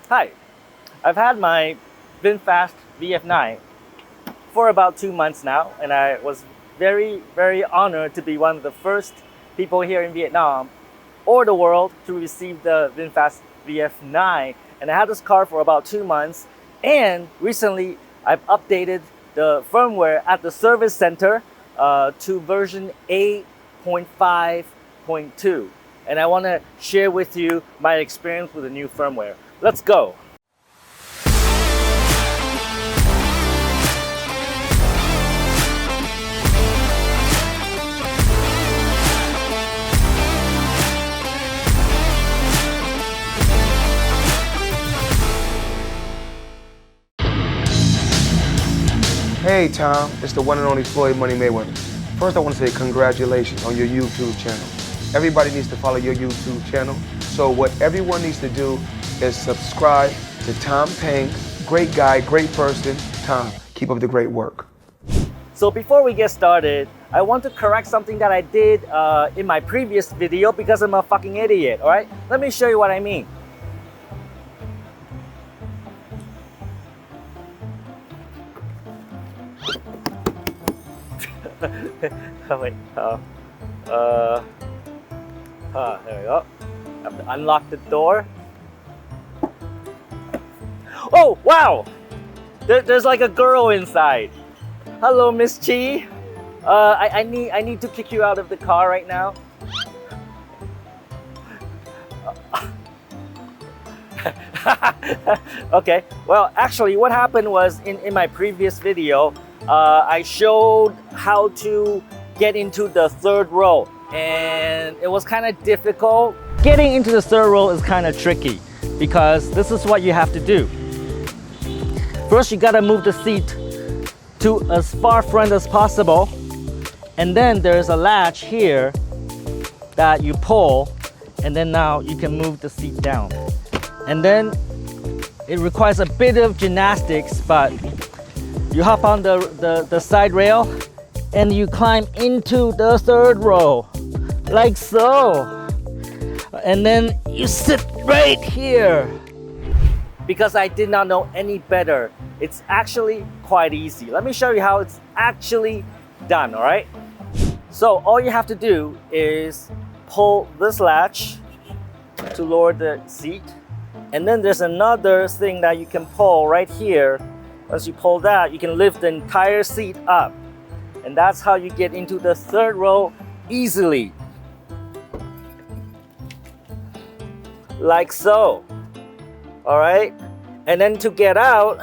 Hi, I've had my VinFast VF9 for about 2 months now, and I was very honored to be one of the first people here in Vietnam or the world to receive the VinFast VF9. And I had this car for about 2 months, and recently I've updated the firmware at the service center to version 8.5.2. And I want to share with you my experience with the new firmware. Let's go. Hey Tom, it's the one and only Floyd Money Mayweather. First I want to say congratulations on your YouTube channel. Everybody needs to follow your YouTube channel. So what everyone needs to do is subscribe to Tom Peng. Great guy, great person. Tom, keep up the great work. So before we get started, I want to correct something that I did in my previous video because I'm a fucking idiot, alright? Let me show you what I mean. Oh, wait, there we go. I have to unlock the door. Oh, wow! There's like a girl inside. Hello, Miss Chi. I need to kick you out of the car right now. Okay, well, actually what happened was in my previous video, I showed how to get into the third row, and it was kind of difficult. Getting into the third row is kind of tricky because this is what you have to do. First, you gotta move the seat to as far front as possible, and then there's a latch here that you pull, and then now you can move the seat down. And then it requires a bit of gymnastics, but you hop on the side rail and you climb into the third row, like so. And then you sit right here. Because I did not know any better, it's actually quite easy. Let me show you how it's actually done, all right? So all you have to do is pull this latch to lower the seat. And then there's another thing that you can pull right here. Once you pull that, you can lift the entire seat up. And that's how you get into the third row easily. Like so. All right? And then to get out,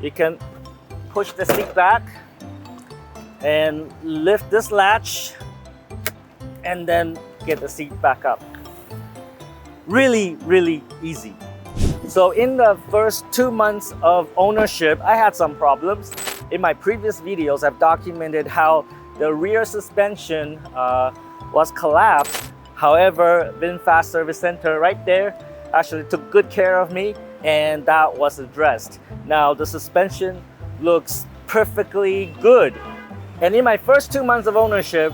you can push the seat back and lift this latch and then get the seat back up. Really easy. So in the first 2 months of ownership, I had some problems. In my previous videos, I've documented how the rear suspension was collapsed. However, VinFast Service Center right there actually took good care of me, and that was addressed. Now the suspension looks perfectly good. And in my first 2 months of ownership,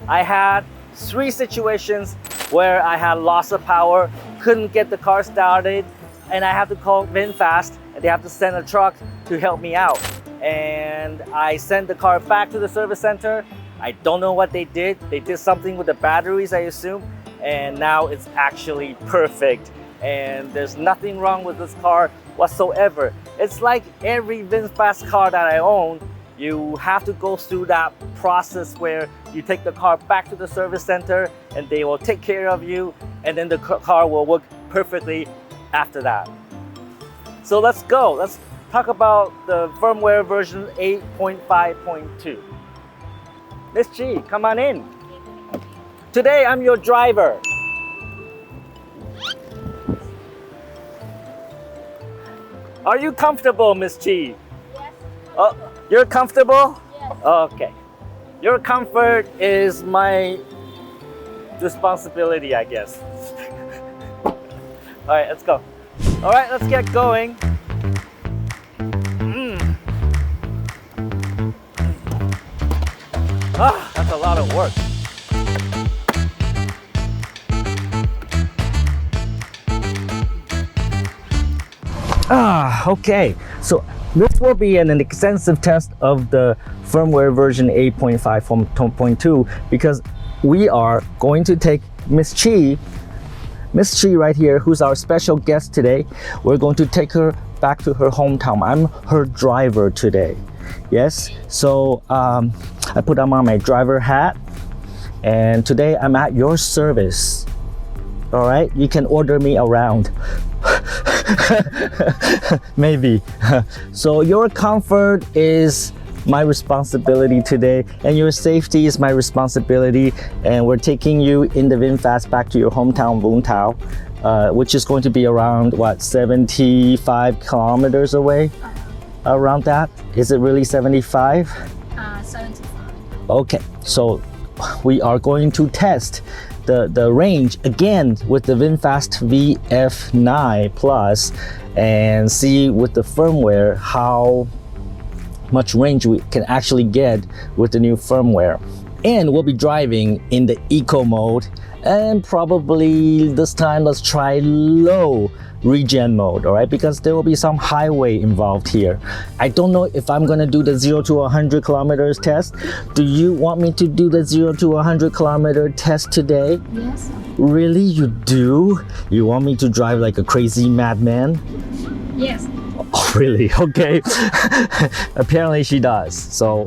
I had 3 situations where I had loss of power, couldn't get the car started, and I have to call VinFast, and they have to send a truck to help me out. And I sent the car back to the service center. I don't know what they did. They did something with the batteries, I assume, and now it's actually perfect. And there's nothing wrong with this car whatsoever. It's like every VinFast car that I own, you have to go through that process where you take the car back to the service center and they will take care of you, and then the car will work perfectly after that. So let's go. Let's talk about the firmware version 8.5.2. Miss Chi, come on in. Today I'm your driver. Are you comfortable, Miss Chi? Yes. Oh, you're comfortable? Yes. Okay. Your comfort is my responsibility, I guess. All right, let's go. All right, let's get going. That's a lot of work. Okay, so this will be an extensive test of the firmware version 8.5 from 2.2 because we are going to take Miss Chi right here, who's our special guest today. We're going to take her back to her hometown. I'm her driver today. Yes, so I put on my driver hat and today I'm at your service. All right, you can order me around. Maybe. So your comfort is my responsibility today and your safety is my responsibility, and we're taking you in the VinFast back to your hometown Vung Tau, which is going to be around what, 75 kilometers away? Around that? Is it really 75? 75. Okay, so we are going to test the range again with the VinFast VF9 Plus and see with the firmware how much range we can actually get with the new firmware. And we'll be driving in the eco mode, and probably this time let's try low regen mode, all right, because there will be some highway involved here. I don't know if I'm gonna do the 0 to 100 kilometers test. Do you want me to do the 0 to 100 kilometer test today? Yes. Really, you do? You want me to drive like a crazy madman? Yes. Oh, really? Okay. Apparently she does. So,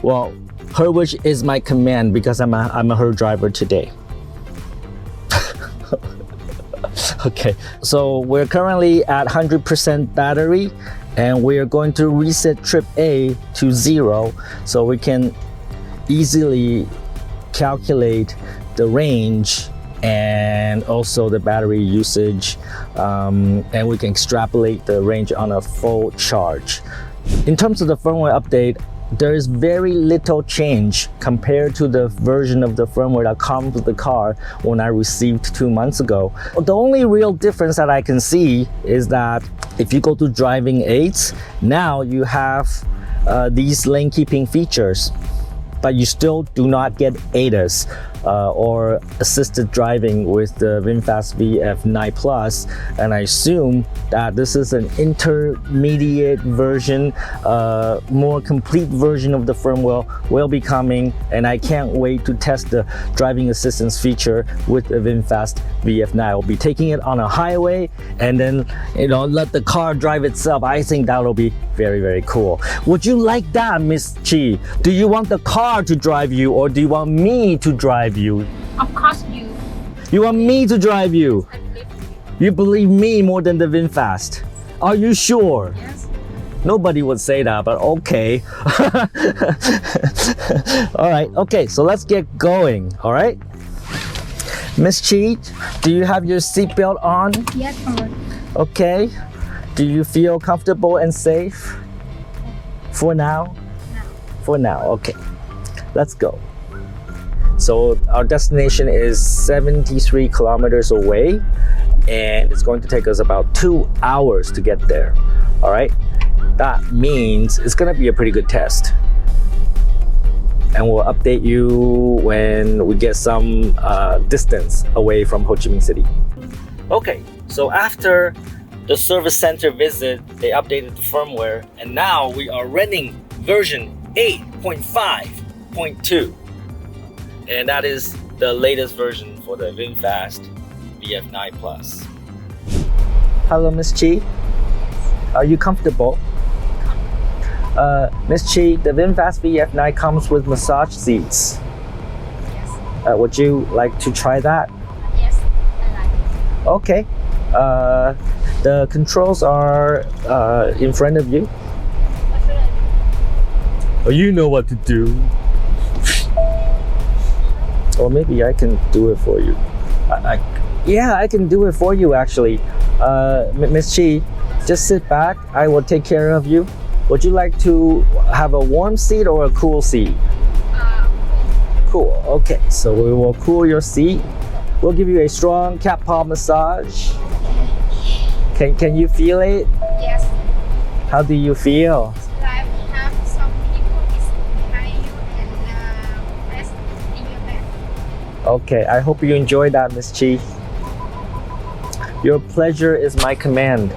well, her wish is my command because I'm her driver today. Okay, so we're currently at 100% battery and we are going to reset trip A to 0 so we can easily calculate the range and also the battery usage, and we can extrapolate the range on a full charge. In terms of the firmware update, there is very little change compared to the version of the firmware that comes with the car when I received 2 months ago. The only real difference that I can see is that if you go to driving aids, now you have these lane keeping features, but you still do not get ADAS or assisted driving with the VinFast VF9 Plus, and I assume that this is an intermediate version, more complete version of the firmware will be coming, and I can't wait to test the driving assistance feature with the VinFast VF9. I'll be taking it on a highway and then, you know, let the car drive itself. I think that'll be very, very cool. Would you like that, Miss Chi? Do you want the car to drive you or do you want me to drive you? Of course you. You want me to drive you? I believe You believe me more than the VinFast? Are you sure? Yes. Nobody would say that, but okay. All right, okay, so let's get going, all right? Miss Chi, do you have your seatbelt on? Yes, alright. Okay. Do you feel comfortable and safe? For now? No. For now, okay. Let's go. So our destination is 73 kilometers away and it's going to take us about 2 hours to get there. All right, that means it's gonna be a pretty good test. And we'll update you when we get some distance away from Ho Chi Minh City. Okay, so after the service center visit, they updated the firmware and now we are running version 8.5.2. And that is the latest version for the VinFast VF9 Plus. Hello, Miss Chi. Are you comfortable? Miss Chi, the VinFast VF9 comes with massage seats. Yes. Would you like to try that? Yes, I like it. Okay. The controls are in front of you. What should I do? Oh, you know what to do. Or maybe I can do it for you. Yeah, I can do it for you actually. Miss Chi, just sit back. I will take care of you. Would you like to have a warm seat or a cool seat? Cool. Okay, so we will cool your seat. We'll give you a strong cat paw massage. Can you feel it? Yes. How do you feel? Like have some people is behind you and rest in your back. Okay, I hope you enjoyed that, Miss Chi. Your pleasure is my command.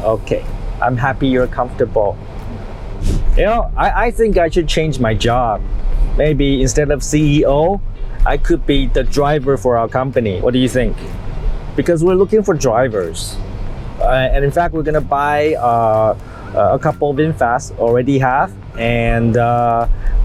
Okay, I'm happy you're comfortable. You know, I think I should change my job. Maybe instead of CEO, I could be the driver for our company. What do you think? Because we're looking for drivers. And in fact, we're gonna buy a couple VinFast, already have, and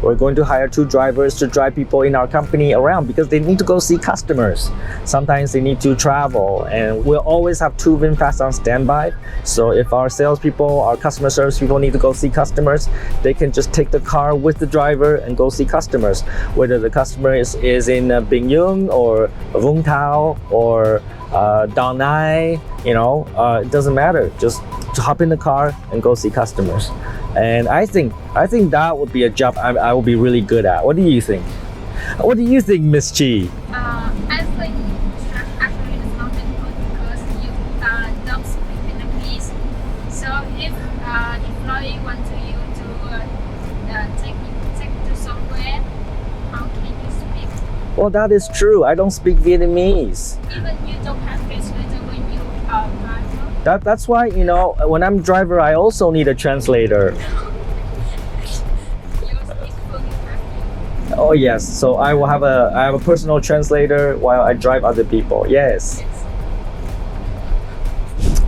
we're going to hire 2 drivers to drive people in our company around because they need to go see customers. Sometimes they need to travel, and we'll always have 2 VinFast on standby. So if our salespeople, our customer service people need to go see customers, they can just take the car with the driver and go see customers. Whether the customer is in Binh Dung or Vung Tau or Da Nai, you know, it doesn't matter. Just hop in the car and go see customers. And I think that would be a job I would be really good at. What do you think? What do you think, Miss Chi? I think actually it's not that good because you don't speak Vietnamese. So if employee want you to take to somewhere, how can you speak? Well, that is true. I don't speak Vietnamese. Even you don't have translator when you are driver. That's why, you know, when I'm driver, I also need a translator. You speak firmware. Oh yes, so I have a personal translator while I drive other people. Yes.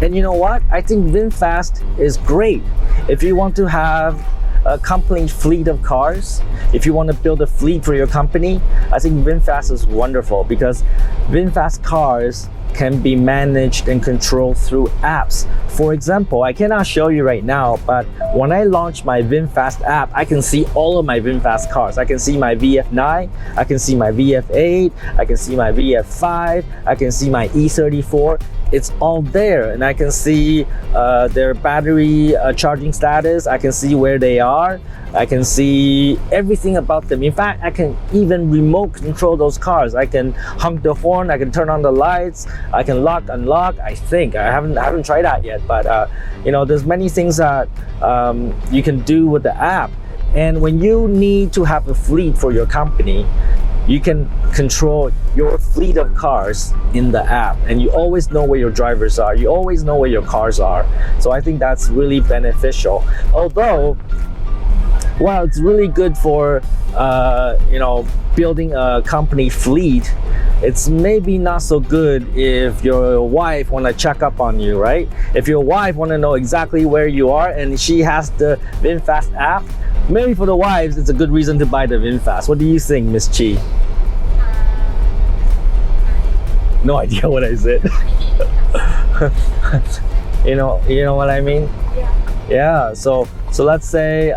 And you know what? I think VinFast is great if you want to have a company fleet of cars. If you want to build a fleet for your company, I think VinFast is wonderful because VinFast cars can be managed and controlled through apps. For example, I cannot show you right now, but when I launch my VinFast app, I can see all of my VinFast cars. I can see my VF9, I can see my VF8, I can see my VF5, I can see my E34. It's all there, and I can see their battery charging status. I can see where they are. I can see everything about them. In fact, I can even remote control those cars. I can honk the horn. I can turn on the lights. I can lock, unlock. I think I haven't tried that yet, but you know, there's many things that you can do with the app. And when you need to have a fleet for your company, you can control your fleet of cars in the app, and you always know where your drivers are. You always know where your cars are. So I think that's really beneficial. Although, while it's really good for you know, building a company fleet, it's maybe not so good if your wife want to check up on you, right? If your wife want to know exactly where you are and she has the VinFast app, maybe for the wives, it's a good reason to buy the VinFast. What do you think, Miss Chi? No idea what I said. you know what I mean? Yeah. So let's say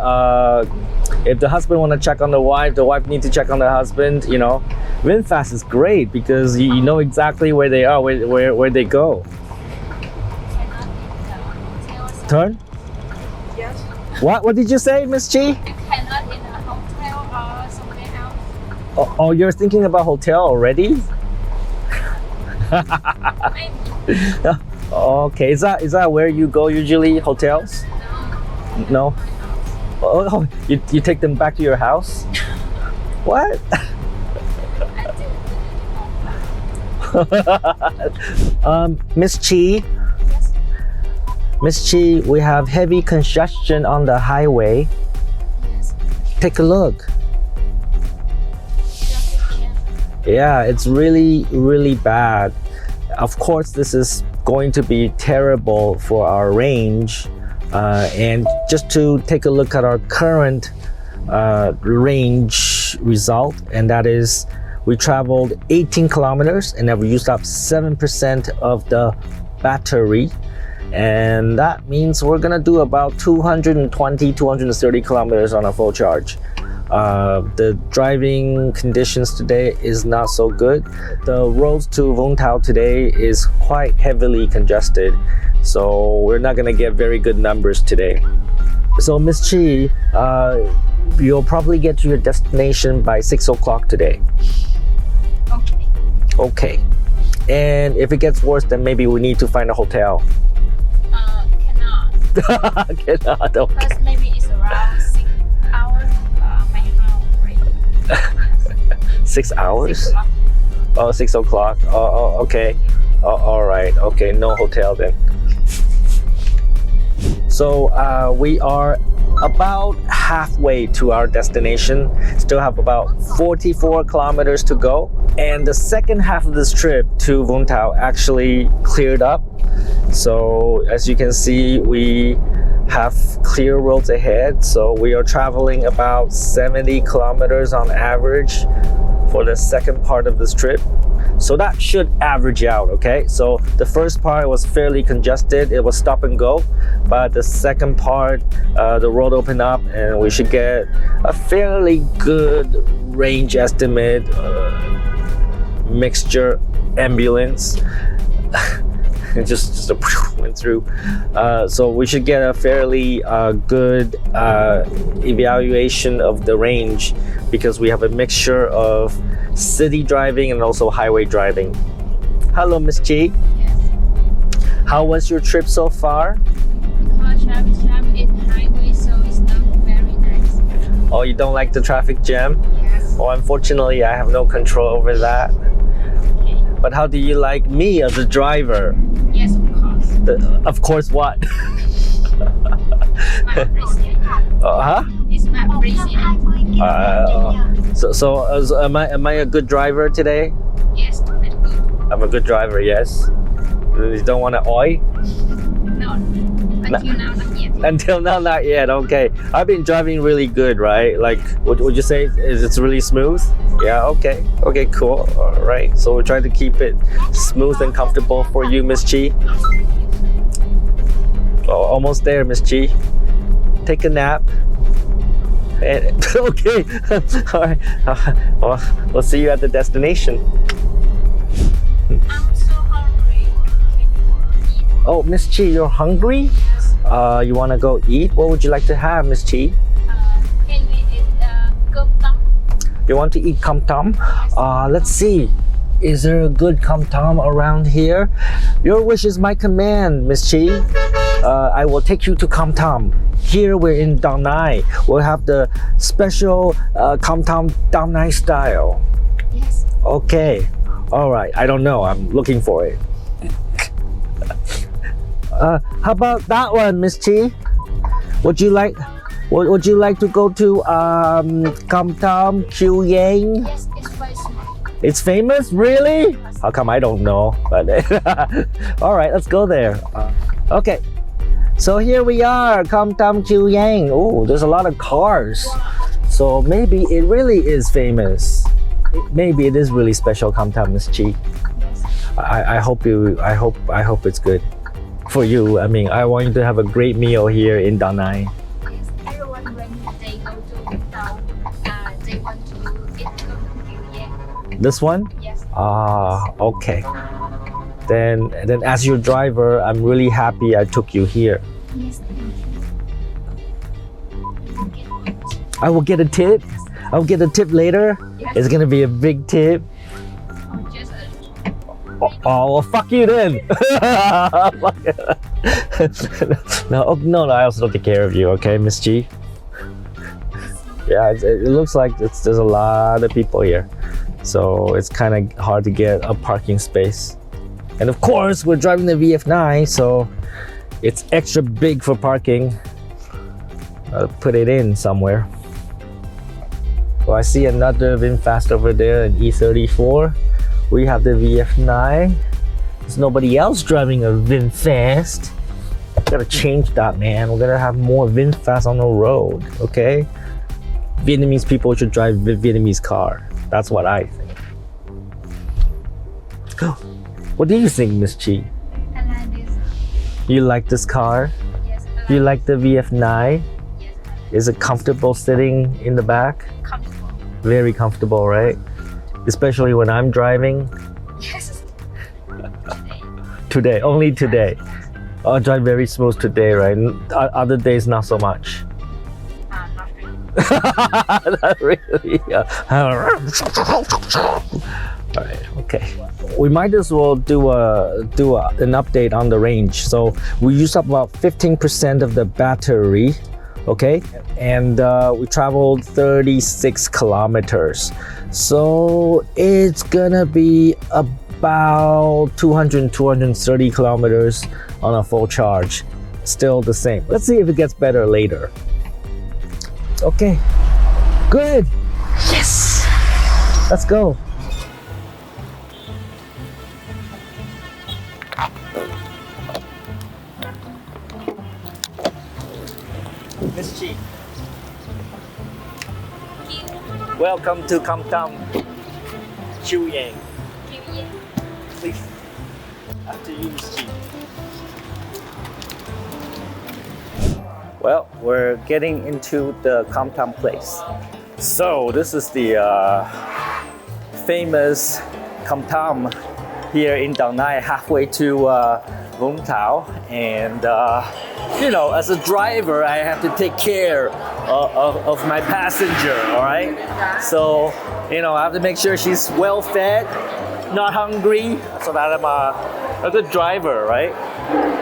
if the husband want to check on the wife need to check on the husband. You know, VinFast is great because you know exactly where they are, where they go. Turn. Yes. What did you say, Miss Chi? Cannot in a hotel or somewhere else. Oh, you're thinking about hotel already? Maybe. Okay, is that where you go usually? Hotels? No. Oh, you take them back to your house? What? Miss Chi. Yes. Miss Chi, we have heavy congestion on the highway. Yes. Take a look. Yeah, it's really, really bad. Of course, this is going to be terrible for our range. And just to take a look at our current range result, and that is we traveled 18 kilometers and have used up 7% of the battery. And that means we're gonna do about 220, 230 kilometers on a full charge. The driving conditions today is not so good. The roads to Vung Tau today is quite heavily congested, so we're not gonna get very good numbers today. So Miss Chi, you'll probably get to your destination by 6 o'clock today. Okay. Okay. And if it gets worse, then maybe we need to find a hotel. Cannot. Cannot, okay. Because maybe it's around 6 hours my house, right? Yes. 6 hours? 6 o'clock. Oh, 6 o'clock. Oh, okay. Oh, all right. Okay, no hotel then. So we are about halfway to our destination. Still have about 44 kilometers to go. And the second half of this trip to Vung Tau actually cleared up. So as you can see, we have clear roads ahead. So we are traveling about 70 kilometers on average for the second part of this trip. So that should average out, okay? So the first part was fairly congested. It was stop and go. But the second part, the road opened up and we should get a fairly good range estimate, mixture ambulance. It just went through. So we should get a fairly good evaluation of the range because we have a mixture of city driving and also highway driving. Hello, Miss Chi. Yes. How was your trip so far? Because traffic jam is highway, so it's not very nice. Oh, you don't like the traffic jam? Yes. Well, unfortunately, I have no control over that. Okay. But how do you like me as a driver? Yes, of course. Of course, what? My appreciate. Huh? It's my appreciate. So am I a good driver today? Yes, very good. I'm a good driver, yes. You don't want to oi? No, until now, not yet. Until now, not yet. Okay, I've been driving really good, right? Like, would you say it's really smooth? Yeah. Okay. Okay. Cool. All right. So we're trying to keep it smooth and comfortable for you, Miss Chi. Oh, almost there, Miss Chi. Take a nap. And, okay. All right. Well, we'll see you at the destination. I'm so hungry. Can you eat? Oh, Miss Chi, you're hungry? Yes. You want to go eat? What would you like to have, Miss Chi? Can we eat cơm tấm? You want to eat kam tam? Let's see. Is there a good kam tam around here? Your wish is my command, Miss Chi. I will take you to kam tam. Here we're in Da Nai. We'll have the special kam tam Da Nai style. Yes. Okay. All right. I don't know. I'm looking for it. How about that one, Miss Chi? Would you like to go to Kam Tam Kiu Yang? Yes, it's very small. It's famous, really? How come I don't know? But all right, let's go there. Okay, so here we are, Kam Tam Kiu Yang. Oh, there's a lot of cars. So maybe it really is famous. Maybe it is really special, Kam Tam, Miss Chi. Yes. I hope it's good for you. I mean, I want you to have a great meal here in Da Nai. Yes. Everyone when they go to Vung Tau, they want to eat cơm tấm Kiu Yang. This one? Yes. Okay. Then as your driver, I'm really happy I took you here. Yes. I will get a tip. I'll get a tip later. Yes. It's gonna be a big tip. Just Oh, well, fuck you then. No, I also don't take care of you, okay, Miss G? Yeah, it looks like there's a lot of people here. So it's kind of hard to get a parking space. And of course, we're driving the VF9, so it's extra big for parking. I'll put it in somewhere. Well, I see another VinFast over there, an E34. We have the VF9. There's nobody else driving a VinFast. Gotta change that, man. We're gonna have more VinFast on the road, okay? Vietnamese people should drive Vietnamese car. That's what I think. What do you think, Miss Chi? I like this. You like this car? Yes. You like the VF9? Yes. Is it comfortable sitting in the back? Comfortable. Very comfortable, right? Especially when I'm driving. Yes. Today, only today. I'll drive very smooth today, right? Other days, not so much. Not really. Not really. All right, okay. We might as well do an update on the range. So we used up about 15% of the battery, okay? And we traveled 36 kilometers. So it's gonna be about 230 kilometers on a full charge. still the same. Let's see if it gets better later. Okay, good. Yes, let's go. Miss Chi, welcome to Kam Tam Chiu Yang. Please, after you, Miss Chi. Well, we're getting into the Kam Tam place. So this is the famous Kam Tam here in Da Nai, halfway to Vung Tau. And you know, as a driver, I have to take care of my passenger, all right? So, you know, I have to make sure she's well fed, not hungry, so that I'm a good driver, right?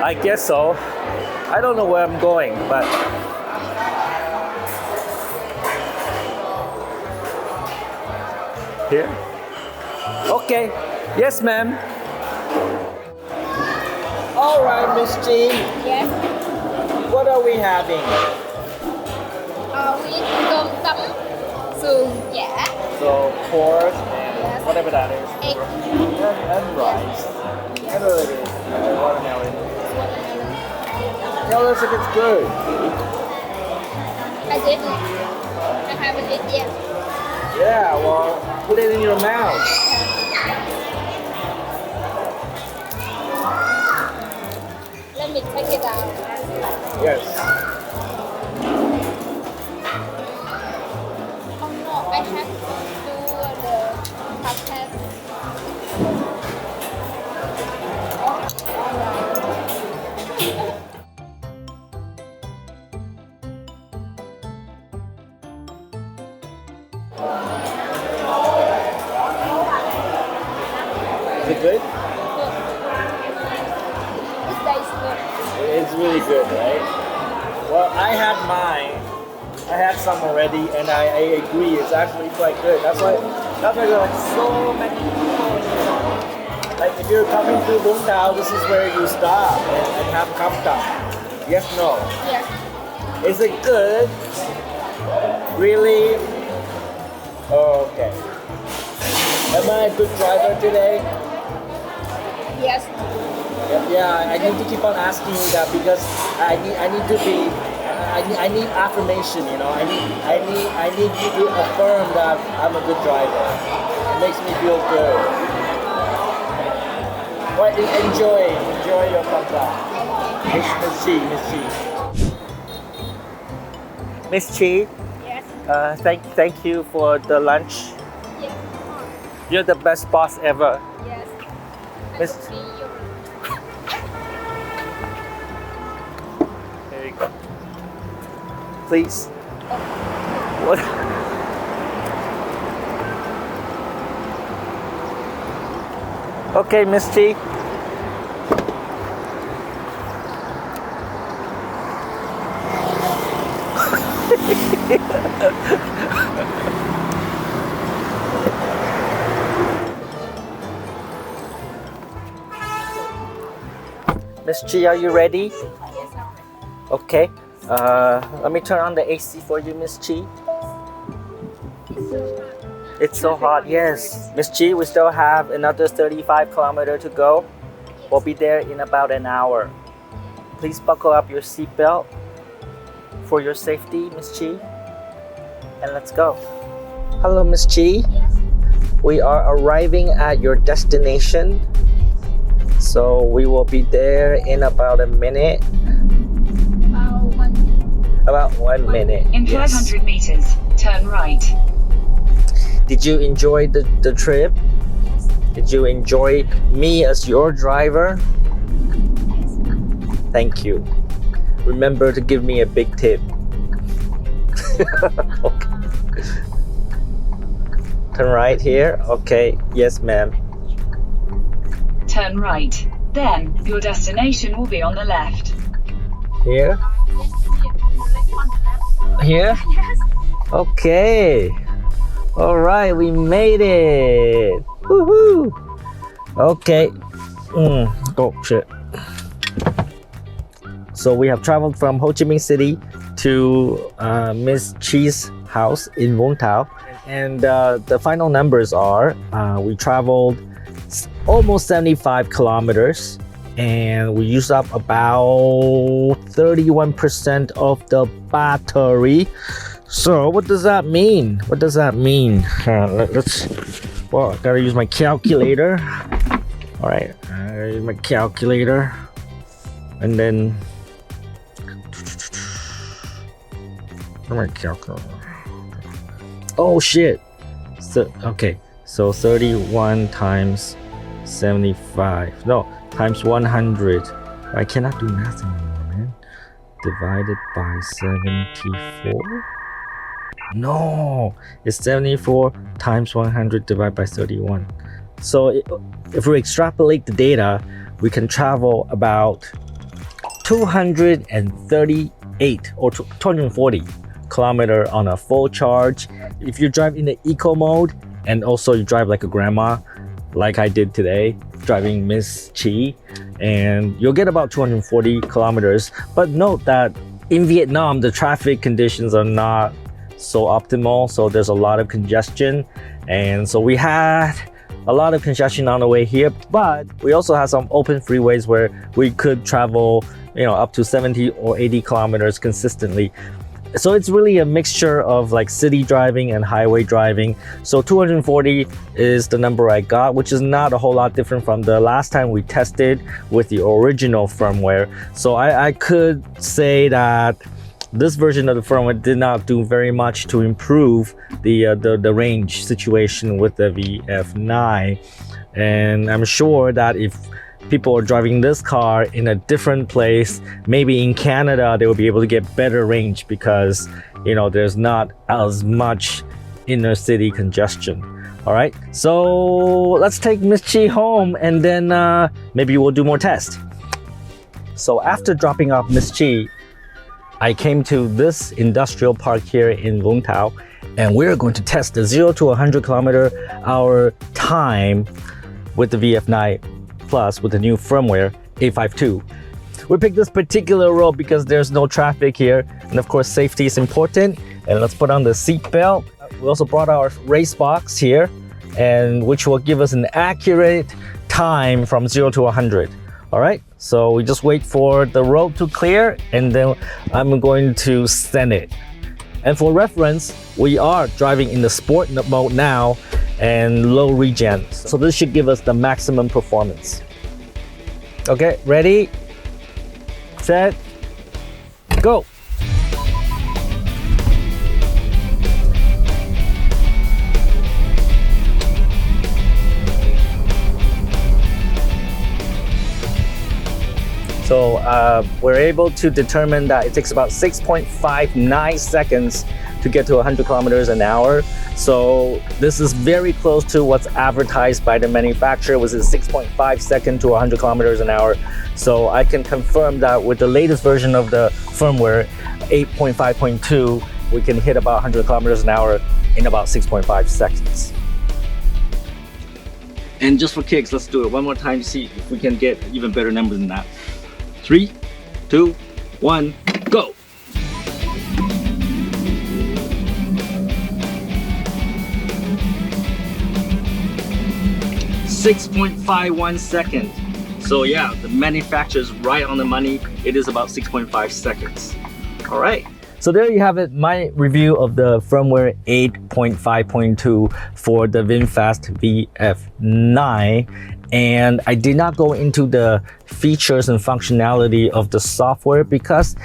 I guess so. I don't know where I'm going, but here? Okay. Yes, ma'am. All right, Miss G. Yes. What are we having? We cơm tấm sườn chả. So pork and Yes. whatever that is. Egg. And rice. I know it is. Watermelon. Tell us if it's good. I didn't. I haven't eaten yet. Yeah, well, put it in your mouth. Let me take it out. Yes. Oh no, I have to do the podcast. Is it good? It tastes good. It's really good, right? Well, I had mine. I had some already, and I agree. It's actually quite good. That's why there are like so many people. Like if you're coming to Vung Tau, this is where you stop and have Kam Tam. Yes, no. Yes. Is it good? Really? Okay. Am I a good driver today? Yes. Yeah, I need to keep on asking you that because I need to be I need affirmation, you know. I need you to affirm that I'm a good driver. It makes me feel good. Well, enjoy your contact. Miss Chi. Miss Chi, Yes. thank you for the lunch. Yes. You're the best boss ever. Yes. I Miss- will be your. There you go. Please. What? Okay, Miss Chi. Miss Chi, are you ready? Yes, I'm ready. Okay. Let me turn on the AC for you, Miss Chi. It's so hot, yes. Miss Chi, we still have another 35 kilometers to go. We'll be there in about an hour. Please buckle up your seatbelt for your safety, Miss Chi. And let's go. Hello, Miss Chi. Yes. We are arriving at your destination. So we will be there in about a minute. About 1 minute. In 500 meters, turn right. Did you enjoy the trip? Yes. Did you enjoy me as your driver? Thank you. Remember to give me a big tip. Okay. Turn right here. Okay. Yes, ma'am. Turn right. Then, your destination will be on the left. Here? Here? Yes. Okay. All right, we made it. Woohoo! Okay. Oh shit. So we have traveled from Ho Chi Minh City to Miss Chi's house in Vung Tau. And the final numbers are, we traveled almost 75 kilometers and we used up about 31% of the battery. So what does that mean? What does that mean? Well, I gotta use my calculator. All right, I gotta use my calculator. And then, where's my calculator? Oh shit. So, okay, so 31 times 75. No, times 100. I cannot do math anymore, man. Divided by 74? No, it's 74 times 100 divided by 31. So if we extrapolate the data, we can travel about 238 or 240 kilometer on a full charge. If you drive in the eco mode and also you drive like a grandma, like I did today, driving Miss Chi, and you'll get about 240 kilometers. But note that in Vietnam, the traffic conditions are not so optimal, so there's a lot of congestion, and so we had a lot of congestion on the way here, but we also had some open freeways where we could travel, you know, up to 70 or 80 kilometers consistently. So it's really a mixture of like city driving and highway driving. So 240 is the number I got, which is not a whole lot different from the last time we tested with the original firmware. So I could say that this version of the firmware did not do very much to improve the range situation with the VF9. And I'm sure that if people are driving this car in a different place, maybe in Canada, they will be able to get better range because, you know, there's not as much inner city congestion. All right, so let's take Miss Chi home and then maybe we'll do more tests. So after dropping off Miss Chi, I came to this industrial park here in Vung Tau, and we're going to test the 0 to 100 km/h time with the VF9 Plus with the new firmware 852. We picked this particular road because there's no traffic here, and of course safety is important. And let's put on the seat belt. We also brought our race box here, and which will give us an accurate time from 0 to 100. All right, so we just wait for the road to clear, and then I'm going to send it. And for reference, we are driving in the sport mode now and low regen. So this should give us the maximum performance. Okay, ready, set, go. So we're able to determine that it takes about 6.59 seconds to get to 100 km/h. So this is very close to what's advertised by the manufacturer, which is 6.5 seconds to 100 km/h. So I can confirm that with the latest version of the firmware, 8.5.2, we can hit about 100 km/h in about 6.5 seconds. And just for kicks, let's do it one more time to see if we can get even better numbers than that. 3, 2, 1, go! .51 seconds. So yeah, the manufacturer's right on the money. It is about 6.5 seconds. All right. So there you have it, my review of the firmware 8.5.2 for the VinFast VF9. And I did not go into the features and functionality of the software because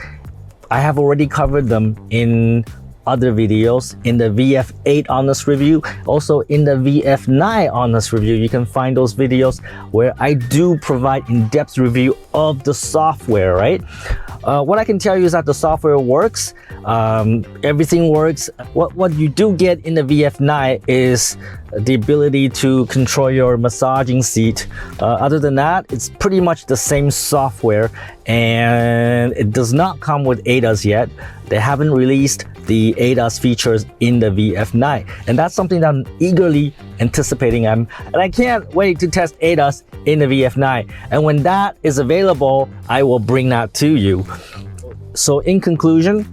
I have already covered them in other videos, in the VF8 honest review, also in the VF9 honest review. You can find those videos where I do provide in-depth review of the software, right? What I can tell you is that the software works. Everything works. What you do get in the VF9 is the ability to control your massaging seat. Other than that, it's pretty much the same software, and it does not come with ADAS yet. They haven't released the ADAS features in the VF9. And that's something that I'm eagerly anticipating. And I can't wait to test ADAS in the VF9. And when that is available, I will bring that to you. So in conclusion,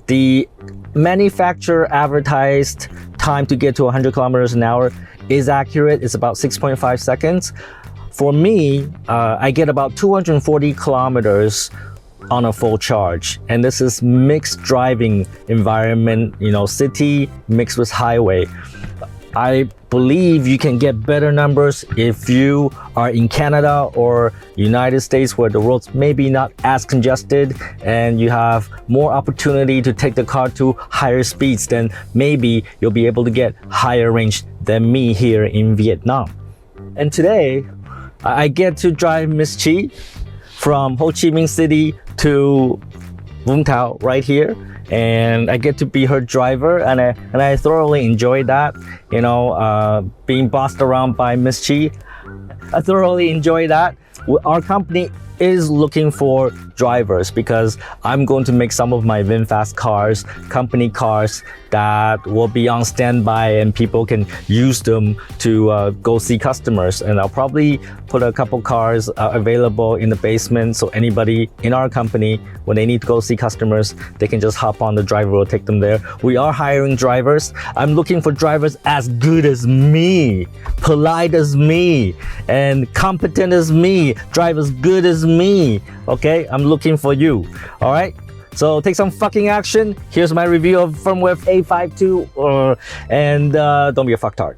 the manufacturer advertised time to get to 100 kilometers an hour is accurate. It's about 6.5 seconds. For me, I get about 240 kilometers on a full charge. And this is mixed driving environment, you know, city mixed with highway. I believe you can get better numbers if you are in Canada or United States where the roads may be not as congested and you have more opportunity to take the car to higher speeds. Then maybe you'll be able to get higher range than me here in Vietnam. And today, I get to drive Miss Chi from Ho Chi Minh City to Vung Tau right here. And I get to be her driver, and I thoroughly enjoyed that. You know, being bossed around by Miss Chi, I thoroughly enjoy that. Our company is looking for drivers because I'm going to make some of my VinFast cars, company cars that will be on standby and people can use them to go see customers. And I'll probably put a couple cars available in the basement so anybody in our company, when they need to go see customers, they can just hop on, the driver will take them there. We are hiring drivers. I'm looking for drivers as good as me, polite as me, and competent as me, drive as good as me. Okay, I'm looking for you. All right, so take some fucking action. Here's my review of firmware A52, and don't be a fucktard.